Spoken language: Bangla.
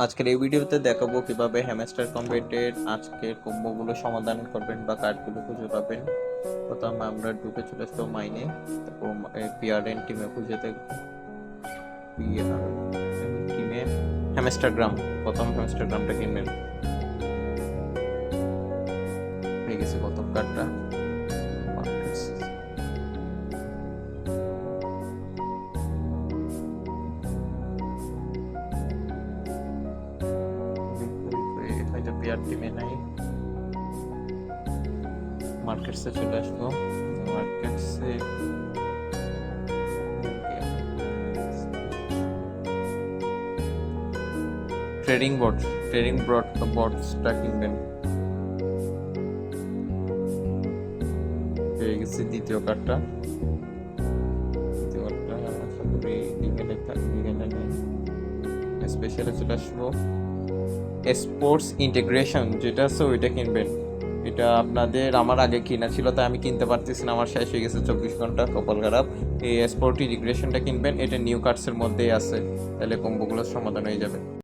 আজকের এই ভিডিওতে দেখাবো কিভাবে হ্যামস্টার কম্বেটের আজকের কম্বোগুলো সমাধান করবেন বা কার্ডগুলো খুঁজে পাবেন। প্রথমে আমরা ঢুকে চলে আসবো মাইনে, তারপর পিআরএন টিমে খুঁজে দেখবো। পিআরএন টিমে হ্যামস্টারগ্রাম, প্রথম হ্যামস্টারগ্রামটা কিনবেন। হয়ে গেছে প্রথম কার্ডটা। হয়তো পিআর টিমে নাই, মার্কেটসে চলে আসবো। মার্কেটসে ট্রেডিং বটসটা কিনবেন। পেয়ে গেছি দ্বিতীয় কার্ডটা। আশা করি স্পেশালে চলে আসবো। স্পোর্টস ইন্টিগ্রেশন যেটা আছে ওইটা কিনবেন। এটা আপনাদের আমার আগে কিনা ছিল, তাই আমি কিনতে পারতেছি না, আমার শেষ হয়ে গেছে 24 ঘন্টা, কপাল খারাপ। এই স্পোর্ট ইন্টিগ্রেশনটা কিনবেন, এটা নিউ কার্ডসের মধ্যেই আছে, তাহলে কম্বোগুলোর সমাধান হয়ে যাবে।